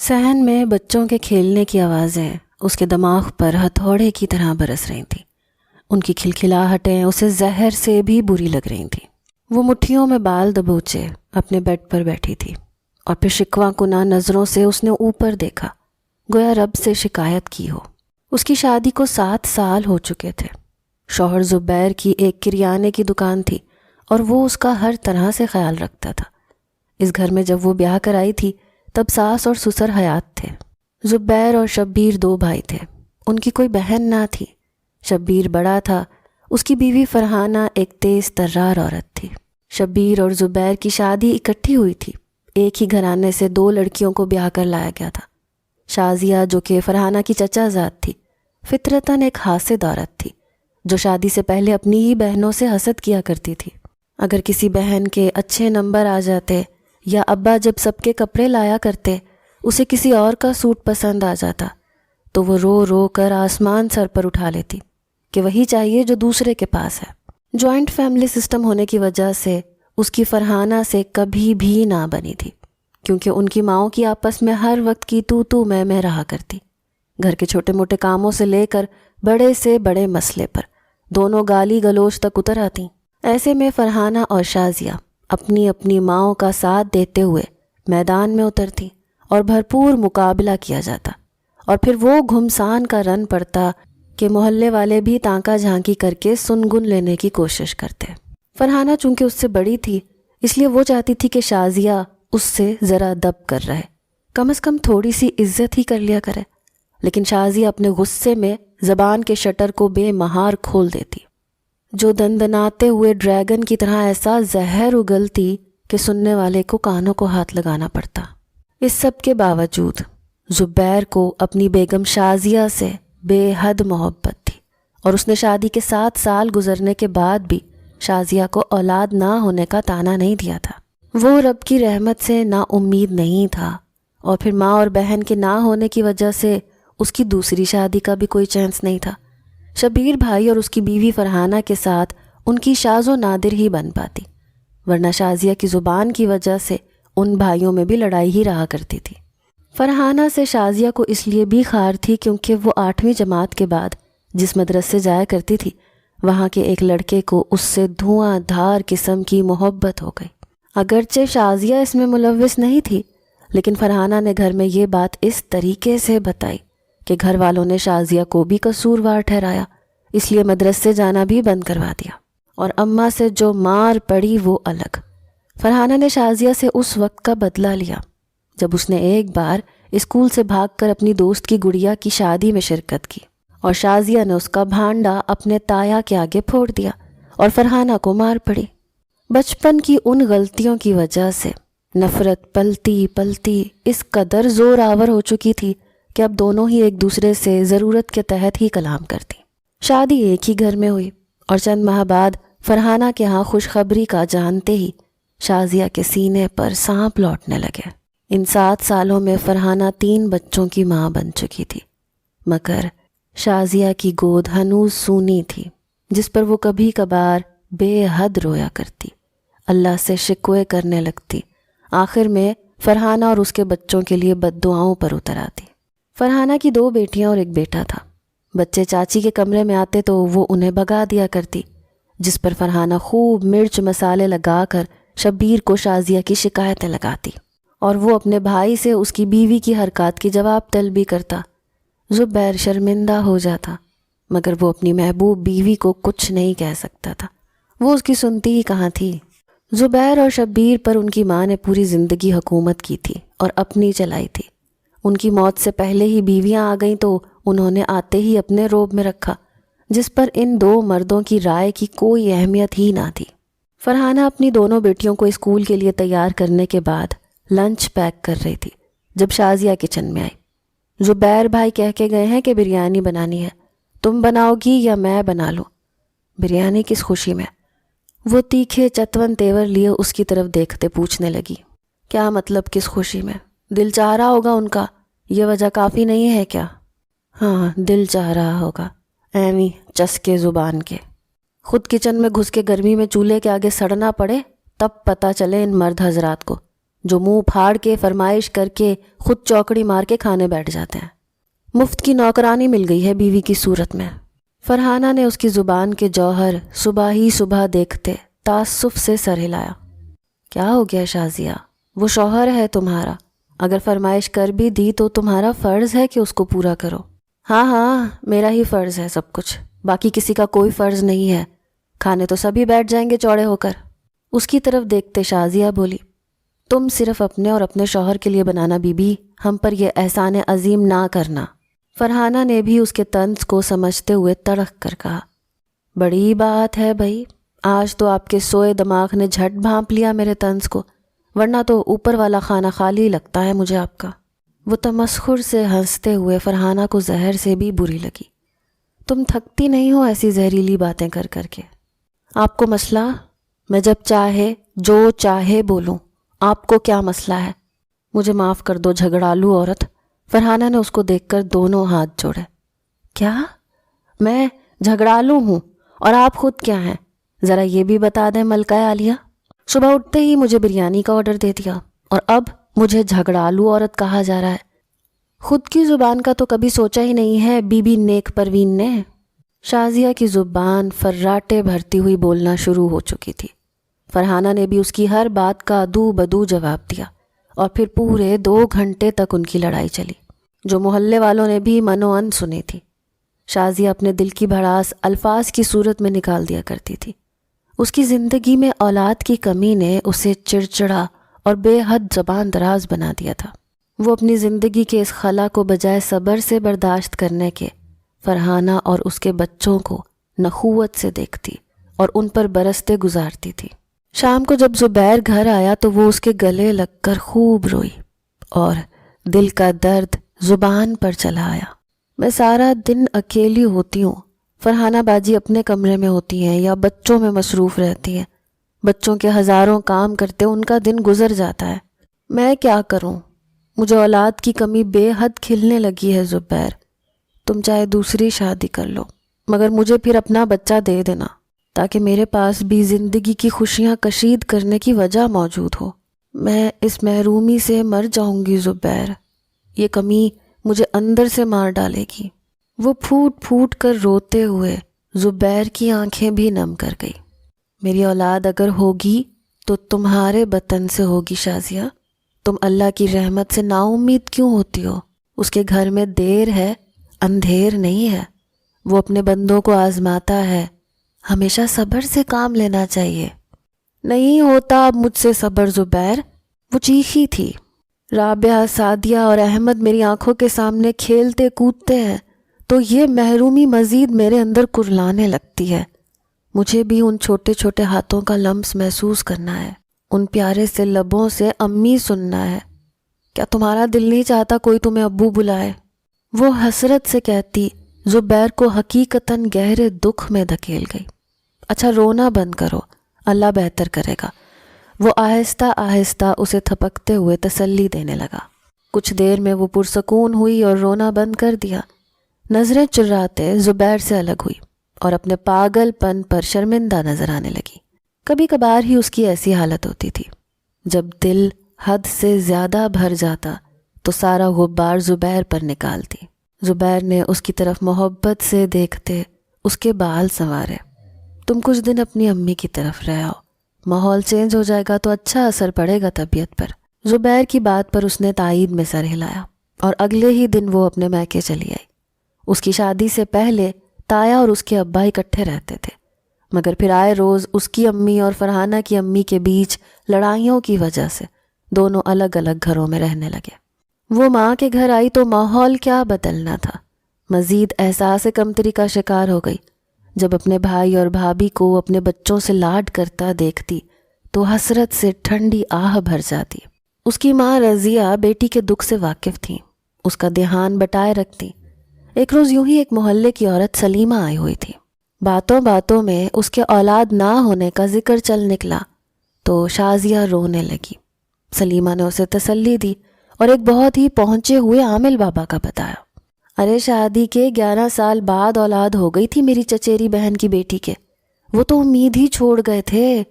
صحن میں بچوں کے کھیلنے کی آوازیں اس کے دماغ پر ہتھوڑے کی طرح برس رہی تھیں۔ ان کی کھلکھلاہٹیں اسے زہر سے بھی بری لگ رہی تھیں۔ وہ مٹھیوں میں بال دبوچے اپنے بیڈ پر بیٹھی تھی اور پھر شکوہ کناں نظروں سے اس نے اوپر دیکھا، گویا رب سے شکایت کی ہو۔ اس کی شادی کو 7 سال ہو چکے تھے۔ شوہر زبیر کی ایک کریانے کی دکان تھی اور وہ اس کا ہر طرح سے خیال رکھتا تھا۔ اس گھر میں جب وہ بیاہ کر آئی تھی تب ساس اور سسر حیات تھے۔ زبیر اور شبیر 2 بھائی تھے، ان کی کوئی بہن نہ تھی۔ شبیر بڑا تھا، اس کی بیوی فرحانہ ایک تیز ترار عورت تھی۔ شبیر اور زبیر کی شادی اکٹھی ہوئی تھی۔ ایک ہی گھرانے سے 2 لڑکیوں کو بیاہ کر لایا گیا تھا۔ شازیہ جو کہ فرحانہ کی چچا زاد تھی، فطرتاً ایک حاسد عورت تھی جو شادی سے پہلے اپنی ہی بہنوں سے حسد کیا کرتی تھی۔ اگر کسی بہن کے اچھے نمبر آ جاتے یا ابا جب سب کے کپڑے لایا کرتے اسے کسی اور کا سوٹ پسند آ جاتا تو وہ رو رو کر آسمان سر پر اٹھا لیتی کہ وہی چاہیے جو دوسرے کے پاس ہے۔ جوائنٹ فیملی سسٹم ہونے کی وجہ سے اس کی فرحانہ سے کبھی بھی نہ بنی تھی، کیونکہ ان کی ماؤں کی آپس میں ہر وقت کی تو میں رہا کرتی۔ گھر کے چھوٹے موٹے کاموں سے لے کر بڑے سے بڑے مسئلے پر دونوں گالی گلوچ تک اتر آتی۔ ایسے میں فرحانہ اور شازیہ اپنی اپنی ماؤں کا ساتھ دیتے ہوئے میدان میں اترتی اور بھرپور مقابلہ کیا جاتا، اور پھر وہ گھمسان کا رن پڑتا کہ محلے والے بھی تانکا جھانکی کر کے سنگن لینے کی کوشش کرتے۔ فرحانہ چونکہ اس سے بڑی تھی اس لیے وہ چاہتی تھی کہ شازیہ اس سے ذرا دب کر رہے، کم از کم تھوڑی سی عزت ہی کر لیا کرے، لیکن شازیہ اپنے غصے میں زبان کے شٹر کو بے مہار کھول دیتی، جو دندناتے ہوئے ڈریگن کی طرح ایسا زہر اگلتی کہ سننے والے کو کانوں کو ہاتھ لگانا پڑتا۔ اس سب کے باوجود زبیر کو اپنی بیگم شازیہ سے بے حد محبت تھی، اور اس نے شادی کے 7 سال گزرنے کے بعد بھی شازیہ کو اولاد نہ ہونے کا طعنہ نہیں دیا تھا۔ وہ رب کی رحمت سے نا امید نہیں تھا، اور پھر ماں اور بہن کے نہ ہونے کی وجہ سے اس کی دوسری شادی کا بھی کوئی چانس نہیں تھا۔ شبیر بھائی اور اس کی بیوی فرحانہ کے ساتھ ان کی شاذ و نادر ہی بن پاتی، ورنہ شازیہ کی زبان کی وجہ سے ان بھائیوں میں بھی لڑائی ہی رہا کرتی تھی۔ فرحانہ سے شازیہ کو اس لیے بھی خار تھی کیونکہ وہ 8ویں جماعت کے بعد جس مدرسے جایا کرتی تھی وہاں کے ایک لڑکے کو اس سے دھواں دھار قسم کی محبت ہو گئی۔ اگرچہ شازیہ اس میں ملوث نہیں تھی، لیکن فرحانہ نے گھر میں یہ بات اس طریقے سے بتائی کہ گھر والوں نے شازیہ کو بھی قصوروار ٹھہرایا، اس لیے مدرسے جانا بھی بند کروا دیا، اور اماں سے جو مار پڑی وہ الگ۔ فرحانہ نے شازیہ سے اس وقت کا بدلہ لیا جب اس نے ایک بار اسکول سے بھاگ کر اپنی دوست کی گڑیا کی شادی میں شرکت کی، اور شازیہ نے اس کا بھانڈا اپنے تایا کے آگے پھوڑ دیا اور فرحانہ کو مار پڑی۔ بچپن کی ان غلطیوں کی وجہ سے نفرت پلتی پلتی اس قدر زور آور ہو چکی تھی کہ اب دونوں ہی ایک دوسرے سے ضرورت کے تحت ہی کلام کرتی۔ شادی ایک ہی گھر میں ہوئی، اور چند ماہ بعد فرحانہ کے ہاں خوشخبری کا جانتے ہی شازیہ کے سینے پر سانپ لوٹنے لگے۔ ان 7 سالوں میں فرحانہ 3 بچوں کی ماں بن چکی تھی، مگر شازیہ کی گود ہنوز سونی تھی جس پر وہ کبھی کبھار بے حد رویا کرتی، اللہ سے شکوے کرنے لگتی، آخر میں فرحانہ اور اس کے بچوں کے لیے بد دعاؤں پر اتر آتی۔ فرحانہ کی 2 بیٹیاں اور ایک بیٹا تھا۔ بچے چاچی کے کمرے میں آتے تو وہ انہیں بھگا دیا کرتی، جس پر فرحانہ خوب مرچ مسالے لگا کر شبیر کو شازیہ کی شکایتیں لگاتی، اور وہ اپنے بھائی سے اس کی بیوی کی حرکات کی جواب طلبی کرتا۔ زبیر شرمندہ ہو جاتا، مگر وہ اپنی محبوب بیوی کو کچھ نہیں کہہ سکتا تھا، وہ اس کی سنتی ہی کہاں تھی۔ زبیر اور شبیر پر ان کی ماں نے پوری زندگی حکومت کی تھی اور اپنی چلائی تھی۔ ان کی موت سے پہلے ہی بیویاں آ گئیں تو انہوں نے آتے ہی اپنے روب میں رکھا، جس پر ان 2 مردوں کی رائے کی کوئی اہمیت ہی نہ تھی۔ فرحانہ اپنی دونوں بیٹیوں کو اسکول کے لیے تیار کرنے کے بعد لنچ پیک کر رہی تھی جب شازیہ کچن میں آئی۔ زبیر بھائی کہہ کے گئے ہیں کہ بریانی بنانی ہے، تم بناؤ گی یا میں بنا لوں؟ بریانی کس خوشی میں؟ وہ تیکھے چتون تیور لیے اس کی طرف دیکھتے پوچھنے لگی۔ کیا مطلب کس خوشی میں؟ دل چاہ رہا ہوگا ان کا، یہ وجہ کافی نہیں ہے کیا؟ ہاں دل چاہ رہا ہوگا، ایویں چسکے زبان کے۔ خود کچن میں گھس کے گرمی میں چولہے کے آگے سڑنا پڑے تب پتہ چلے ان مرد حضرات کو جو منہ پھاڑ کے فرمائش کر کے خود چوکڑی مار کے کھانے بیٹھ جاتے ہیں۔ مفت کی نوکرانی مل گئی ہے بیوی کی صورت میں۔ فرحانہ نے اس کی زبان کے جوہر صبح ہی صبح دیکھتے تعصف سے سر ہلایا۔ کیا ہو گیا شازیہ؟ وہ شوہر ہے تمہارا، اگر فرمائش کر بھی دی تو تمہارا فرض ہے کہ اس کو پورا کرو۔ ہاں ہاں، میرا ہی فرض ہے سب کچھ، باقی کسی کا کوئی فرض نہیں ہے۔ کھانے تو سبھی بیٹھ جائیں گے چوڑے ہو کر۔ اس کی طرف دیکھتے شازیہ بولی، تم صرف اپنے اور اپنے شوہر کے لیے بنانا بی بی، ہم پر یہ احسان عظیم نہ کرنا۔ فرحانہ نے بھی اس کے طنز کو سمجھتے ہوئے تڑک کر کہا، بڑی بات ہے بھائی، آج تو آپ کے سوئے دماغ نے جھٹ بھانپ لیا میرے طنز کو، ورنہ تو اوپر والا خانہ خالی لگتا ہے مجھے آپ کا۔ وہ تمسخر سے ہنستے ہوئے فرحانہ کو زہر سے بھی بری لگی۔ تم تھکتی نہیں ہو ایسی زہریلی باتیں کر کر کے؟ آپ کو مسئلہ؟ میں جب چاہے جو چاہے بولوں، آپ کو کیا مسئلہ ہے؟ مجھے معاف کر دو جھگڑالو عورت۔ فرحانہ نے اس کو دیکھ کر دونوں ہاتھ جوڑے۔ کیا؟ میں جھگڑالو ہوں؟ اور آپ خود کیا ہیں؟ ذرا یہ بھی بتا دیں ملکہ عالیہ۔ صبح اٹھتے ہی مجھے بریانی کا آرڈر دے دیا اور اب مجھے جھگڑالو عورت کہا جا رہا ہے۔ خود کی زبان کا تو کبھی سوچا ہی نہیں ہے بی بی نیک پروین نے۔ شازیہ کی زبان فراٹے بھرتی ہوئی بولنا شروع ہو چکی تھی۔ فرحانہ نے بھی اس کی ہر بات کا ادو بدو جواب دیا اور پھر پورے 2 گھنٹے تک ان کی لڑائی چلی، جو محلے والوں نے بھی منو ان سنی تھی۔ شازیہ اپنے دل کی بھڑاس الفاظ کی صورت میں نکال دیا کرتی تھی۔ اس کی زندگی میں اولاد کی کمی نے اسے چڑچڑا اور بے حد زبان دراز بنا دیا تھا۔ وہ اپنی زندگی کے اس خلا کو بجائے صبر سے برداشت کرنے کے فرحانہ اور اس کے بچوں کو نخوت سے دیکھتی اور ان پر برستے گزارتی تھی۔ شام کو جب زبیر گھر آیا تو وہ اس کے گلے لگ کر خوب روئی اور دل کا درد زبان پر چلا آیا۔ میں سارا دن اکیلی ہوتی ہوں، فرحانہ باجی اپنے کمرے میں ہوتی ہیں یا بچوں میں مصروف رہتی ہیں، بچوں کے ہزاروں کام کرتے ان کا دن گزر جاتا ہے۔ میں کیا کروں؟ مجھے اولاد کی کمی بے حد کھلنے لگی ہے زبیر۔ تم چاہے دوسری شادی کر لو، مگر مجھے پھر اپنا بچہ دے دینا تاکہ میرے پاس بھی زندگی کی خوشیاں کشید کرنے کی وجہ موجود ہو۔ میں اس محرومی سے مر جاؤں گی زبیر، یہ کمی مجھے اندر سے مار ڈالے گی۔ وہ پھوٹ پھوٹ کر روتے ہوئے زبیر کی آنکھیں بھی نم کر گئی۔ میری اولاد اگر ہوگی تو تمہارے بطن سے ہوگی شازیہ۔ تم اللہ کی رحمت سے نا امید کیوں ہوتی ہو؟ اس کے گھر میں دیر ہے، اندھیر نہیں ہے۔ وہ اپنے بندوں کو آزماتا ہے، ہمیشہ صبر سے کام لینا چاہیے۔ نہیں ہوتا اب مجھ سے صبر زبیر، وہ چیخی تھی۔ رابعہ، سعدیہ اور احمد میری آنکھوں کے سامنے کھیلتے کودتے ہیں تو یہ محرومی مزید میرے اندر کرلانے لگتی ہے۔ مجھے بھی ان چھوٹے چھوٹے ہاتھوں کا لمس محسوس کرنا ہے، ان پیارے سے لبوں سے امی سننا ہے۔ کیا تمہارا دل نہیں چاہتا کوئی تمہیں ابو بلائے؟ وہ حسرت سے کہتی زبیر کو حقیقتاً گہرے دکھ میں دھکیل گئی۔ اچھا رونا بند کرو، اللہ بہتر کرے گا۔ وہ آہستہ آہستہ اسے تھپکتے ہوئے تسلی دینے لگا۔ کچھ دیر میں وہ پرسکون ہوئی اور رونا بند کر دیا۔ نظریں چراتے زبیر سے الگ ہوئی اور اپنے پاگل پن پر شرمندہ نظر آنے لگی۔ کبھی کبھار ہی اس کی ایسی حالت ہوتی تھی، جب دل حد سے زیادہ بھر جاتا تو سارا غبار زبیر پر نکالتی۔ زبیر نے اس کی طرف محبت سے دیکھتے اس کے بال سنوارے۔ تم کچھ دن اپنی امی کی طرف رہ آؤ، ماحول چینج ہو جائے گا تو اچھا اثر پڑے گا طبیعت پر۔ زبیر کی بات پر اس نے تائید میں سر ہلایا اور اگلے ہی دن وہ اپنے میکے چلی آئی۔ اس کی شادی سے پہلے تایا اور اس کے ابا اکٹھے رہتے تھے، مگر پھر آئے روز اس کی امی اور فرحانہ کی امی کے بیچ لڑائیوں کی وجہ سے دونوں الگ الگ گھروں میں رہنے لگے۔ وہ ماں کے گھر آئی تو ماحول کیا بدلنا تھا، مزید احساس کمتری کا شکار ہو گئی۔ جب اپنے بھائی اور بھابھی کو اپنے بچوں سے لاڈ کرتا دیکھتی تو حسرت سے ٹھنڈی آہ بھر جاتی۔ اس کی ماں رضیہ بیٹی کے دکھ سے واقف تھیں، اس کا دھیان بٹائے رکھتی۔ ایک روز یوں ہی ایک محلے کی عورت سلیمہ آئی ہوئی تھی۔ باتوں باتوں میں اس کے اولاد نہ ہونے کا ذکر چل نکلا تو شازیہ رونے لگی۔ سلیمہ نے اسے تسلی دی اور ایک بہت ہی پہنچے ہوئے عامل بابا کا بتایا۔ ارے شادی کے 11 سال بعد اولاد ہو گئی تھی میری چچیری بہن کی بیٹی کے، وہ تو امید ہی چھوڑ گئے تھے،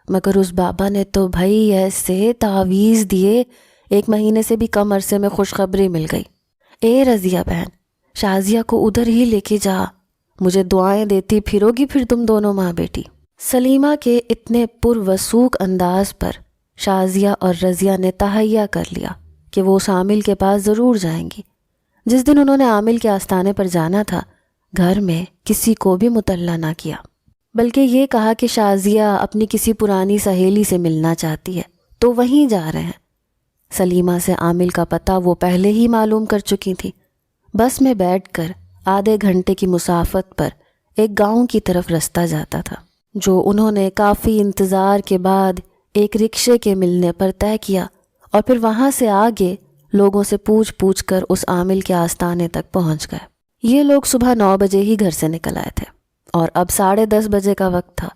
مگر اس بابا نے تو بھائی ایسے تعویذ دیے 1 مہینے سے بھی کم عرصے میں خوشخبری مل گئی۔ اے رضیہ بہن، شازیہ کو ادھر ہی لے کے جا، مجھے دعائیں دیتی پھرو گی پھر تم دونوں ماں بیٹی۔ سلیمہ کے اتنے پروسوک انداز پر شازیہ اور رضیہ نے تہیہ کر لیا کہ وہ اس عامل کے پاس ضرور جائیں گی۔ جس دن انہوں نے عامل کے آستانے پر جانا تھا، گھر میں کسی کو بھی مطلع نہ کیا، بلکہ یہ کہا کہ شازیہ اپنی کسی پرانی سہیلی سے ملنا چاہتی ہے تو وہیں جا رہے ہیں۔ سلیمہ سے عامل کا پتہ وہ پہلے ہی معلوم کر چکی تھی۔ بس میں بیٹھ کر آدھے گھنٹے کی مسافت پر ایک گاؤں کی طرف رستہ جاتا تھا، جو انہوں نے کافی انتظار کے بعد ایک رکشے کے ملنے پر طے کیا، اور پھر وہاں سے آگے لوگوں سے پوچھ کر اس عامل کے آستانے تک پہنچ گئے۔ یہ لوگ صبح 9 بجے ہی گھر سے نکل آئے تھے اور اب 10:30 بجے کا وقت تھا۔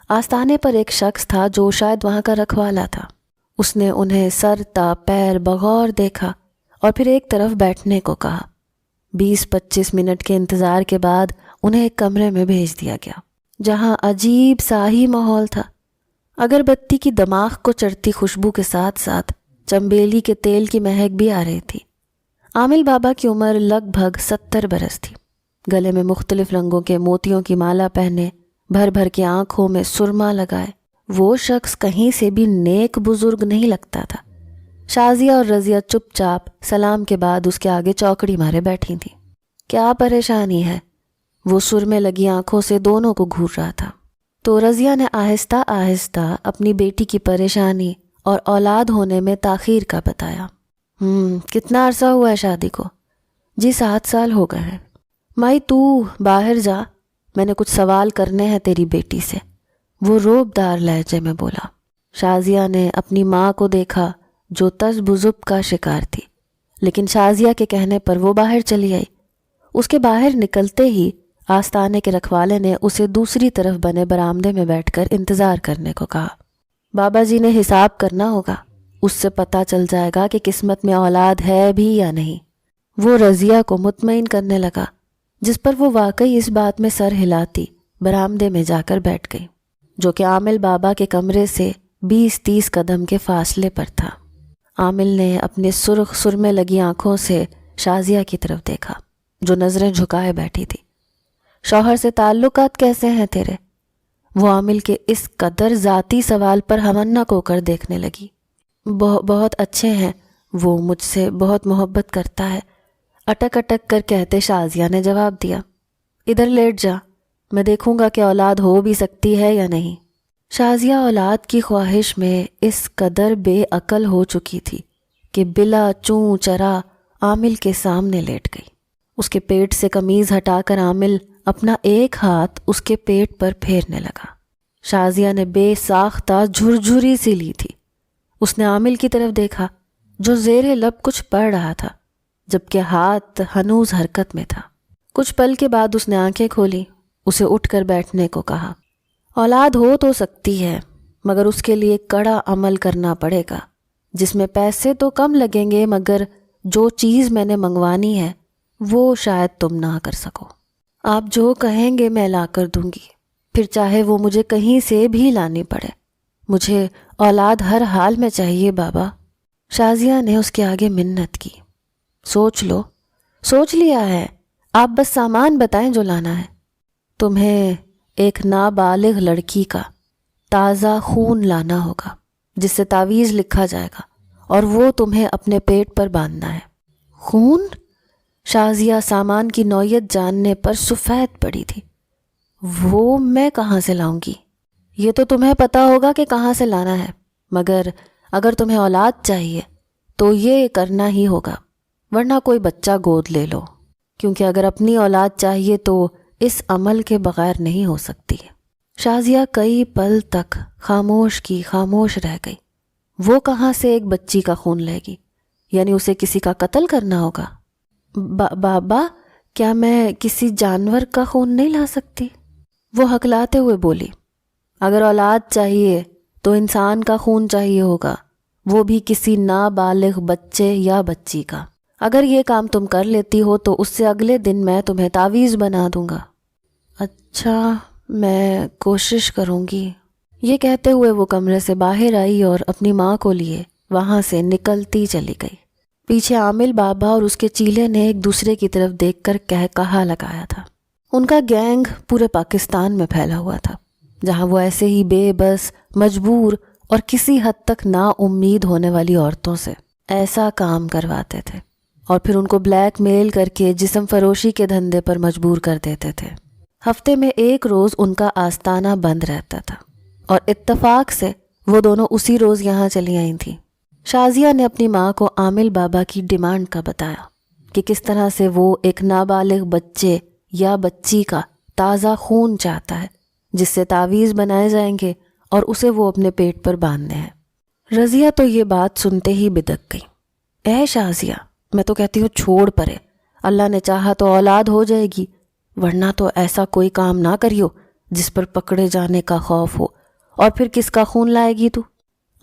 آستانے پر ایک شخص تھا جو شاید وہاں کا رکھوالا تھا۔ اس نے انہیں سر تا پیر بغور دیکھا اور پھر ایک طرف بیٹھنے کو کہا۔ 20-25 منٹ کے انتظار کے بعد انہیں ایک کمرے میں بھیج دیا گیا، جہاں عجیب سا ہی ماحول تھا۔ اگربتی کی دماغ کو چڑھتی خوشبو کے ساتھ ساتھ چنبیلی کے تیل کی مہک بھی آ رہی تھی۔ عامل بابا کی عمر لگ بھگ 70 برس تھی۔ گلے میں مختلف رنگوں کے موتیوں کی مالا پہنے، بھر کے آنکھوں میں سرما لگائے، وہ شخص کہیں سے بھی نیک بزرگ نہیں لگتا تھا۔ شازیہ اور رضیہ چپ چاپ سلام کے بعد اس کے آگے چوکڑی مارے بیٹھی تھیں۔ کیا پریشانی ہے؟ وہ سرمے لگی آنکھوں سے دونوں کو گھور رہا تھا۔ تو رضیہ نے آہستہ آہستہ اپنی بیٹی کی پریشانی اور اولاد ہونے میں تاخیر کا بتایا۔ کتنا عرصہ ہوا ہے شادی کو؟ جی 7 سال ہو گئے ہیں۔ مائی تو باہر جا، میں نے کچھ سوال کرنے ہیں تیری بیٹی سے، وہ روبدار لہجے میں بولا۔ شازیہ نے اپنی ماں کو دیکھا جو تذبذب کا شکار تھی، لیکن شازیہ کے کہنے پر وہ باہر چلی آئی۔ اس کے باہر نکلتے ہی آستانے کے رکھوالے نے اسے دوسری طرف بنے برآمدے میں بیٹھ کر انتظار کرنے کو کہا۔ بابا جی نے حساب کرنا ہوگا، اس سے پتہ چل جائے گا کہ قسمت میں اولاد ہے بھی یا نہیں۔ وہ رضیہ کو مطمئن کرنے لگا، جس پر وہ واقعی اس بات میں سر ہلاتی برآمدے میں جا کر بیٹھ گئی، جو کہ عامل بابا کے کمرے سے 20-30 قدم کے فاصلے پر تھا۔ عامل نے اپنے سرخ سرمے لگی آنکھوں سے شازیہ کی طرف دیکھا، جو نظریں جھکائے بیٹھی تھی۔ شوہر سے تعلقات کیسے ہیں تیرے؟ وہ عامل کے اس قدر ذاتی سوال پر ہمنک ہو کر دیکھنے لگی۔ بہت اچھے ہیں، وہ مجھ سے بہت محبت کرتا ہے، اٹک کر کہتے شازیہ نے جواب دیا۔ ادھر لیٹ جا، میں دیکھوں گا کہ اولاد ہو بھی سکتی ہے یا نہیں۔ شازیہ اولاد کی خواہش میں اس قدر بے عقل ہو چکی تھی کہ بلا چوں چرا عامل کے سامنے لیٹ گئی۔ اس کے پیٹ سے قمیض ہٹا کر عامل اپنا ایک ہاتھ اس کے پیٹ پر پھیرنے لگا۔ شازیہ نے بے ساختہ جھرجھری سی لی تھی۔ اس نے عامل کی طرف دیکھا جو زیر لب کچھ پڑھ رہا تھا، جبکہ ہاتھ ہنوز حرکت میں تھا۔ کچھ پل کے بعد اس نے آنکھیں کھولی، اسے اٹھ کر بیٹھنے کو کہا۔ اولاد ہو تو سکتی ہے، مگر اس کے لیے کڑا عمل کرنا پڑے گا، جس میں پیسے تو کم لگیں گے، مگر جو چیز میں نے منگوانی ہے وہ شاید تم نہ کر سکو۔ آپ جو کہیں گے میں لا کر دوں گی، پھر چاہے وہ مجھے کہیں سے بھی لانی پڑے۔ مجھے اولاد ہر حال میں چاہیے بابا۔ شازیہ نے اس کے آگے منت کی۔ سوچ لو۔ سوچ لیا ہے، آپ بس سامان بتائیں جو لانا ہے۔ تمہیں ایک نابالغ لڑکی کا تازہ خون لانا ہوگا، جس سے تعویذ لکھا جائے گا، اور وہ تمہیں اپنے پیٹ پر باندھنا ہے۔ خون؟ شازیہ سامان کی نوعیت جاننے پر سفید پڑی تھی۔ وہ میں کہاں سے لاؤں گی؟ یہ تو تمہیں پتا ہوگا کہ کہاں سے لانا ہے، مگر اگر تمہیں اولاد چاہیے تو یہ کرنا ہی ہوگا، ورنہ کوئی بچہ گود لے لو، کیونکہ اگر اپنی اولاد چاہیے تو اس عمل کے بغیر نہیں ہو سکتی۔ شازیہ کئی پل تک خاموش رہ گئی۔ وہ کہاں سے ایک بچی کا خون لے گی؟ یعنی اسے کسی کا قتل کرنا ہوگا۔ بابا، کیا میں کسی جانور کا خون نہیں لا سکتی؟ وہ ہکلاتے ہوئے بولی۔ اگر اولاد چاہیے تو انسان کا خون چاہیے ہوگا، وہ بھی کسی نابالغ بچے یا بچی کا۔ اگر یہ کام تم کر لیتی ہو تو اس سے اگلے دن میں تمہیں تعویذ بنا دوں گا۔ اچھا، میں کوشش کروں گی۔ یہ کہتے ہوئے وہ کمرے سے باہر آئی اور اپنی ماں کو لیے وہاں سے نکلتی چلی گئی۔ پیچھے عامل بابا اور اس کے چیلے نے ایک دوسرے کی طرف دیکھ کر کہا لگایا تھا۔ ان کا گینگ پورے پاکستان میں پھیلا ہوا تھا، جہاں وہ ایسے ہی بے بس، مجبور اور کسی حد تک نا امید ہونے والی عورتوں سے ایسا کام کرواتے تھے اور پھر ان کو بلیک میل کر کے جسم فروشی کے دھندے پر مجبور کر دیتے تھے۔ ہفتے میں ایک روز ان کا آستانہ بند رہتا تھا اور اتفاق سے وہ دونوں اسی روز یہاں چلی آئی تھیں۔ شازیہ نے اپنی ماں کو عامل بابا کی ڈیمانڈ کا بتایا کہ کس طرح سے وہ ایک نابالغ بچے یا بچی کا تازہ خون چاہتا ہے جس سے تعویذ بنائے جائیں گے اور اسے وہ اپنے پیٹ پر باندھنے ہیں۔ رضیہ تو یہ بات سنتے ہی بدک گئی۔ اے شازیہ، میں تو کہتی ہوں چھوڑ پرے، اللہ نے چاہا تو اولاد ہو جائے گی، ورنہ تو ایسا کوئی کام نہ کریو جس پر پکڑے جانے کا خوف ہو، اور پھر کس کا خون لائے گی تو؟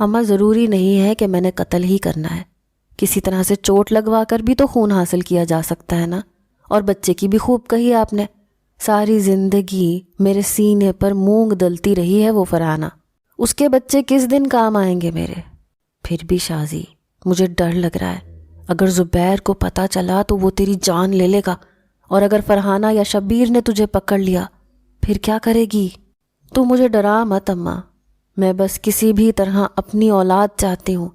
اماں ضروری نہیں ہے کہ میں نے قتل ہی کرنا ہے، کسی طرح سے چوٹ لگوا کر بھی تو خون حاصل کیا جا سکتا ہے نا۔ اور بچے کی بھی خوب کہی آپ نے، ساری زندگی میرے سینے پر مونگ دلتی رہی ہے وہ فرحانہ، اس کے بچے کس دن کام آئیں گے میرے؟ پھر بھی شازی، مجھے ڈر لگ رہا ہے، اگر زبیر کو پتہ چلا تو وہ تیری جان لے لے گا، اور اگر فرحانہ یا شبیر نے تجھے پکڑ لیا پھر کیا کرے گی؟ تو مجھے ڈرا مت اماں، میں بس کسی بھی طرح اپنی اولاد چاہتی ہوں،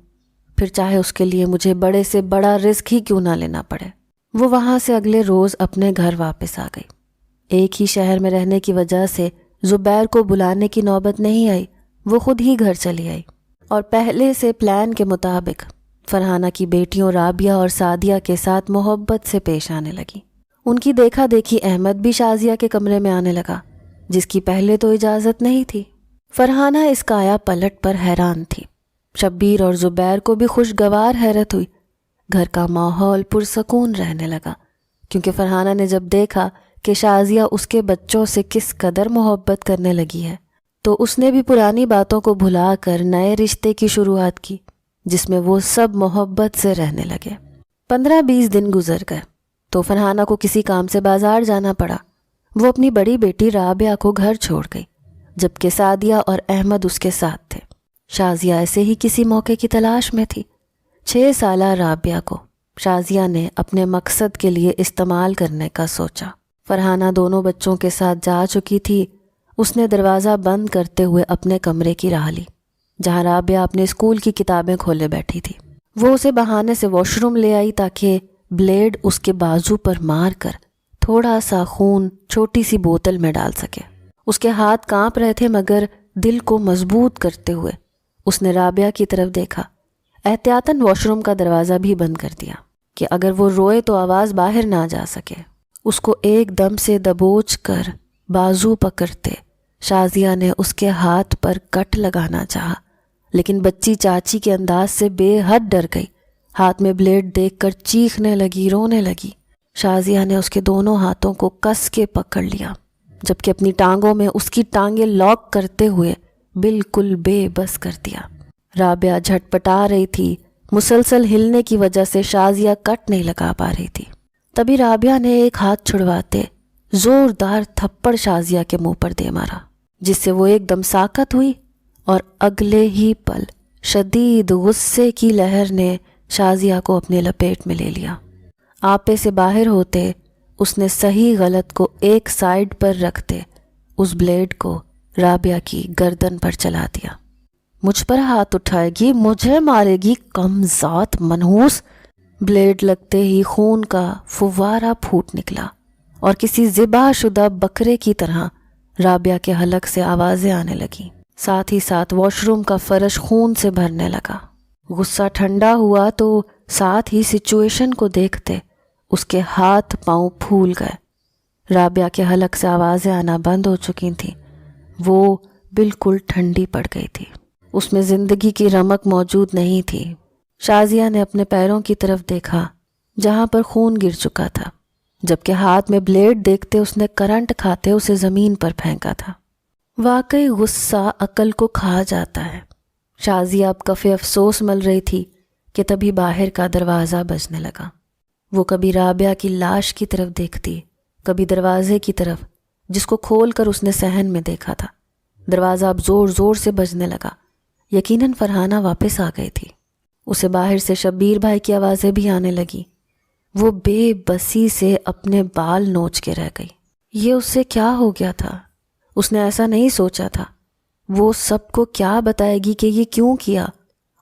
پھر چاہے اس کے لیے مجھے بڑے سے بڑا رسک ہی کیوں نہ لینا پڑے۔ وہ وہاں سے اگلے روز اپنے گھر واپس آ گئی۔ ایک ہی شہر میں رہنے کی وجہ سے زبیر کو بلانے کی نوبت نہیں آئی، وہ خود ہی گھر چلی آئی اور پہلے سے پلان کے مطابق فرحانہ کی بیٹیوں رابعہ اور سعدیہ کے ساتھ محبت سے پیش آنے لگی۔ ان کی دیکھا دیکھی احمد بھی شازیہ کے کمرے میں آنے لگا، جس کی پہلے تو اجازت نہیں تھی۔ فرحانہ اس کایا پلٹ پر حیران تھی، شبیر اور زبیر کو بھی خوشگوار حیرت ہوئی۔ گھر کا ماحول پرسکون رہنے لگا، کیونکہ فرحانہ نے جب دیکھا کہ شازیہ اس کے بچوں سے کس قدر محبت کرنے لگی ہے تو اس نے بھی پرانی باتوں کو بھلا کر نئے رشتے کی شروعات کی، جس میں وہ سب محبت سے رہنے لگے۔ 15-20 دن گزر گئے تو فرحانہ کو کسی کام سے بازار جانا پڑا۔ وہ اپنی بڑی بیٹی رابعہ کو گھر چھوڑ گئی، جبکہ سعدیہ اور احمد اس کے ساتھ تھے۔ شازیہ ایسے ہی کسی موقع کی تلاش میں تھی۔ 6 سالہ رابعہ کو شازیہ نے اپنے مقصد کے لیے استعمال کرنے کا سوچا۔ فرحانہ دونوں بچوں کے ساتھ جا چکی تھی۔ اس نے دروازہ بند کرتے ہوئے اپنے کمرے کی راہ لی، جہاں رابعہ اپنے اسکول کی کتابیں کھولے بیٹھی تھی۔ وہ اسے بہانے سے واش روم لے آئی تاکہ بلیڈ اس کے بازو پر مار کر تھوڑا سا خون چھوٹی سی بوتل میں ڈال سکے۔ اس کے ہاتھ کانپ رہے تھے، مگر دل کو مضبوط کرتے ہوئے اس نے رابعہ کی طرف دیکھا، احتیاطاً واش روم کا دروازہ بھی بند کر دیا کہ اگر وہ روئے تو آواز باہر نہ جا سکے۔ اس کو ایک دم سے دبوچ کر بازو پکڑتے شازیہ نے اس کے ہاتھ پر کٹ لگانا چاہا، لیکن بچی چاچی کے انداز سے بے حد ڈر گئی۔ ہاتھ میں بلیڈ دیکھ کر چیخنے لگی، رونے لگی۔ شازیہ نے اس کے دونوں ہاتھوں کو کس کے پکڑ لیا، جبکہ اپنی ٹانگوں میں اس کی ٹانگیں لاک کرتے ہوئے بالکل بے بس کر دیا۔ رابعہ جھٹپٹا رہی تھی، مسلسل ہلنے کی وجہ سے شازیہ کٹ نہیں لگا پا رہی تھی۔ تبھی رابعہ نے ایک ہاتھ چھڑواتے زوردار تھپڑ شازیہ کے منہ پر دے مارا، جس سے وہ ایک دم ساکت ہوئی، اور اگلے ہی پل شدید غصے کی لہر نے شازیہ کو اپنے لپیٹ میں لے لیا۔ آپے سے باہر ہوتے اس نے صحیح غلط کو ایک سائیڈ پر رکھتے اس بلیڈ کو رابعہ کی گردن پر چلا دیا۔ مجھ پر ہاتھ اٹھائے گی، مجھے مارے گی، کم ذات منحوس۔ بلیڈ لگتے ہی خون کا فوارہ پھوٹ نکلا اور کسی ذبح شدہ بکرے کی طرح رابعہ کے حلق سے آوازیں آنے لگیں۔ ساتھ ہی ساتھ واش روم کا فرش خون سے بھرنے لگا۔ غصہ ٹھنڈا ہوا تو ساتھ ہی سچویشن کو دیکھتے اس کے ہاتھ پاؤں پھول گئے۔ رابعہ کے حلق سے آوازیں آنا بند ہو چکی تھیں، وہ بالکل ٹھنڈی پڑ گئی تھی، اس میں زندگی کی رمق موجود نہیں تھی۔ شازیہ نے اپنے پیروں کی طرف دیکھا جہاں پر خون گر چکا تھا، جبکہ ہاتھ میں بلیڈ دیکھتے اس نے کرنٹ کھاتے اسے زمین پر پھینکا تھا۔ واقعی غصہ عقل کو کھا جاتا ہے۔ شازیہ اب کفِ افسوس مل رہی تھی کہ تبھی باہر کا دروازہ بجنے لگا۔ وہ کبھی رابعہ کی لاش کی طرف دیکھتی، کبھی دروازے کی طرف جس کو کھول کر اس نے صحن میں دیکھا تھا، دروازہ اب زور زور سے بجنے لگا۔ یقیناً فرحانہ واپس آ گئی تھی۔ اسے باہر سے شبیر بھائی کی آوازیں بھی آنے لگی۔ وہ بے بسی سے اپنے بال نوچ کے رہ گئی۔ یہ اس سے کیا ہو گیا تھا؟ اس نے ایسا نہیں سوچا تھا۔ وہ سب کو کیا بتائے گی کہ یہ کیوں کیا،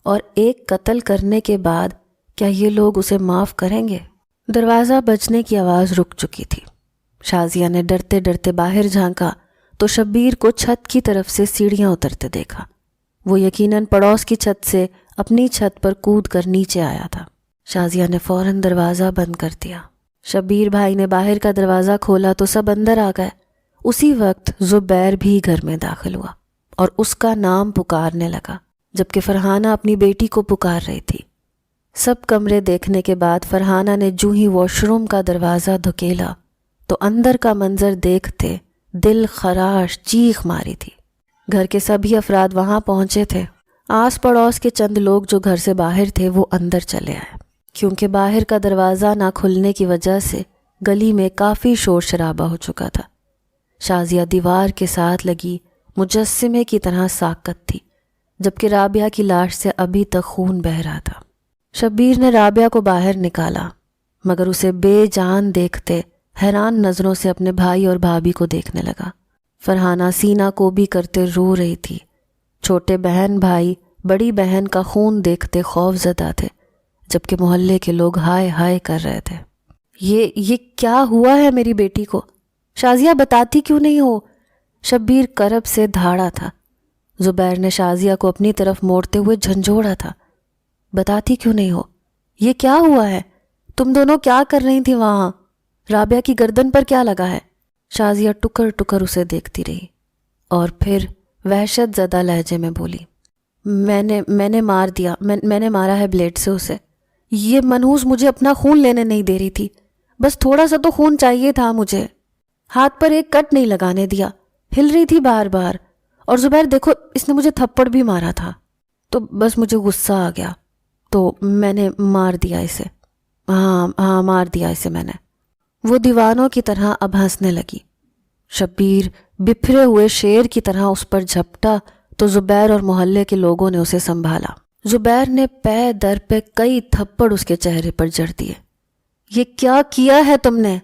اور ایک قتل کرنے کے بعد کیا یہ لوگ اسے معاف کریں گے؟ دروازہ بجنے کی آواز رک چکی تھی۔ شازیہ نے ڈرتے ڈرتے باہر جھانکا تو شبیر کو چھت کی طرف سے سیڑھیاں اترتے دیکھا۔ وہ یقیناً پڑوس کی چھت سے اپنی چھت پر کود کر نیچے آیا تھا۔ شازیہ نے فوراً دروازہ بند کر دیا۔ شبیر بھائی نے باہر کا دروازہ کھولا تو سب اندر آ گئے۔ اسی وقت زبیر بھی گھر میں داخل ہوا اور اس کا نام پکارنے لگا، جبکہ فرحانہ اپنی بیٹی کو پکار رہی تھی۔ سب کمرے دیکھنے کے بعد فرحانہ نے جو ہی واش روم کا دروازہ دھکیلا تو اندر کا منظر دیکھتے دل خراش چیخ ماری تھی۔ گھر کے سبھی افراد وہاں پہنچے تھے۔ آس پڑوس کے چند لوگ جو گھر سے باہر تھے وہ اندر چلے آئے، کیونکہ باہر کا دروازہ نہ کھلنے کی وجہ سے گلی میں کافی شور شرابہ ہو چکا تھا۔ شازیہ دیوار کے ساتھ لگی مجسمے کی طرح ساکت تھی، جبکہ رابعہ کی لاش سے ابھی تک خون بہہ رہا تھا۔ شبیر نے رابعہ کو باہر نکالا، مگر اسے بے جان دیکھتے حیران نظروں سے اپنے بھائی اور بھابھی کو دیکھنے لگا۔ فرحانہ سینہ کو بھی کرتے رو رہی تھی۔ چھوٹے بہن بھائی بڑی بہن کا خون دیکھتے خوف زدہ تھے، جبکہ محلے کے لوگ ہائے ہائے کر رہے تھے۔ یہ کیا ہوا ہے میری بیٹی کو؟ شازیہ بتاتی کیوں نہیں ہو؟ شبیر کرب سے دھاڑا تھا۔ زبیر نے شازیہ کو اپنی طرف موڑتے ہوئے جھنجھوڑا تھا۔ بتاتی کیوں نہیں ہو؟ یہ کیا ہوا ہے؟ تم دونوں کیا کر رہی تھی وہاں؟ رابعہ کی گردن پر کیا لگا ہے؟ شازیہ ٹکر ٹکر اسے دیکھتی رہی اور پھر وحشت زدہ لہجے میں بولی، میں نے مار دیا، میں نے مارا ہے بلیڈ سے اسے۔ یہ منحوس مجھے اپنا خون لینے نہیں دے رہی تھی، بس تھوڑا سا تو خون چاہیے تھا مجھے۔ ہاتھ پر ایک کٹ نہیں لگانے دیا، ہل رہی تھی بار بار۔ اور زبیر دیکھو، اس نے مجھے تھپڑ بھی مارا تھا، تو بس مجھے غصہ آ گیا تو میں نے مار دیا اسے۔ ہاں مار دیا اسے میں نے۔ وہ دیوانوں کی طرح اب ہنسنے لگی۔ شبیر بپھرے ہوئے شیر کی طرح اس پر جھپٹا تو زبیر اور محلے کے لوگوں نے اسے سنبھالا۔ زبیر نے پے در پہ کئی تھپڑ اس کے چہرے پر جڑ دیے۔ یہ کیا کیا ہے تم نے؟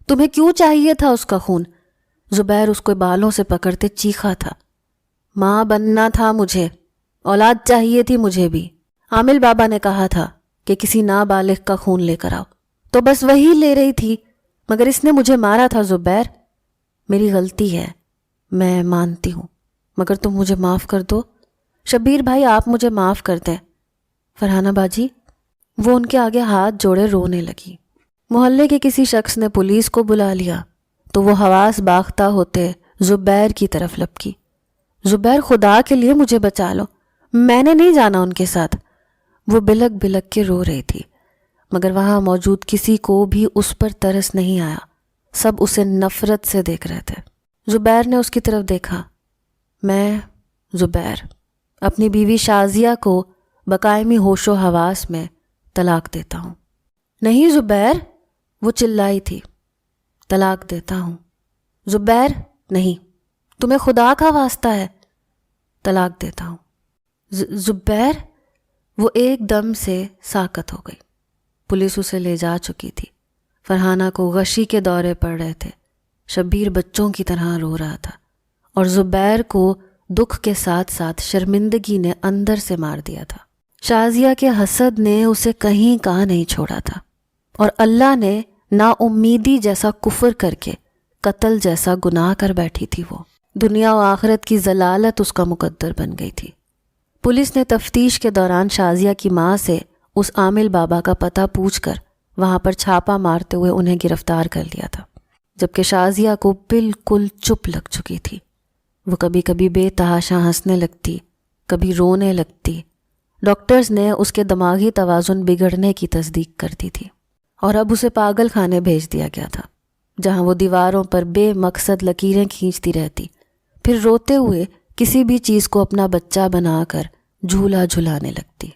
تمہیں کیوں چاہیے تھا اس کا خون؟ زبیر اس کو بالوں سے پکڑتے چیخا تھا۔ ماں بننا تھا مجھے، اولاد چاہیے تھی مجھے بھی۔ عامل بابا نے کہا تھا کہ کسی نابالغ کا خون لے کر آؤ، تو بس وہی لے رہی تھی، مگر اس نے مجھے مارا تھا۔ زبیر، میری غلطی ہے، میں مانتی ہوں، مگر تم مجھے معاف کر دو۔ شبیر بھائی، آپ مجھے معاف کر دیں۔ فرحانہ باجی، وہ ان کے آگے ہاتھ جوڑے رونے لگی۔ محلے کے کسی شخص نے پولیس کو بلا لیا تو وہ حواس باختہ ہوتے زبیر کی طرف لپکی۔ زبیر، خدا کے لیے مجھے بچا لو، میں نے نہیں جانا ان کے ساتھ۔ وہ بلک بلک کے رو رہی تھی، مگر وہاں موجود کسی کو بھی اس پر ترس نہیں آیا۔ سب اسے نفرت سے دیکھ رہے تھے۔ زبیر نے اس کی طرف دیکھا۔ میں زبیر اپنی بیوی شازیہ کو بقائمی ہوش و حواس میں طلاق دیتا ہوں۔ نہیں زبیر، وہ چلائی تھی، طلاق دیتا ہوں۔ زبیر، نہیں، تمہیں خدا کا واسطہ ہے، طلاق دیتا ہوں۔ زبیر، وہ ایک دم سے ساکت ہو گئی۔ پولیس اسے لے جا چکی تھی۔ فرحانہ کو غشی کے دورے پڑ رہے تھے۔ شبیر بچوں کی طرح رو رہا تھا، اور زبیر کو دکھ کے ساتھ ساتھ شرمندگی نے اندر سے مار دیا تھا۔ شازیہ کے حسد نے اسے کہیں کا نہیں چھوڑا تھا، اور اللہ نے نا امیدی جیسا کفر کر کے قتل جیسا گناہ کر بیٹھی تھی۔ وہ دنیا و آخرت کی ضلالت اس کا مقدر بن گئی تھی۔ پولیس نے تفتیش کے دوران شازیہ کی ماں سے اس عامل بابا کا پتہ پوچھ کر وہاں پر چھاپا مارتے ہوئے انہیں گرفتار کر لیا تھا، جبکہ شازیہ کو بالکل چپ لگ چکی تھی۔ وہ کبھی کبھی بے تحاشا ہنسنے لگتی، کبھی رونے لگتی۔ ڈاکٹرز نے اس کے دماغی توازن بگڑنے کی تصدیق کر دی تھی، اور اب اسے پاگل خانے بھیج دیا گیا تھا، جہاں وہ دیواروں پر بے مقصد لکیریں کھینچتی رہتی، پھر روتے ہوئے کسی بھی چیز کو اپنا بچہ بنا کر جھولا جھلانے لگتی۔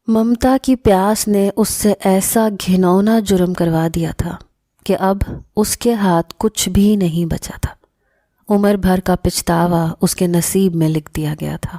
ممتا کی پیاس نے اس سے ایسا گھنونا جرم کروا دیا تھا کہ اب اس کے ہاتھ کچھ بھی نہیں بچا تھا، عمر بھر کا پچھتاوا اس کے نصیب میں لکھ دیا گیا تھا۔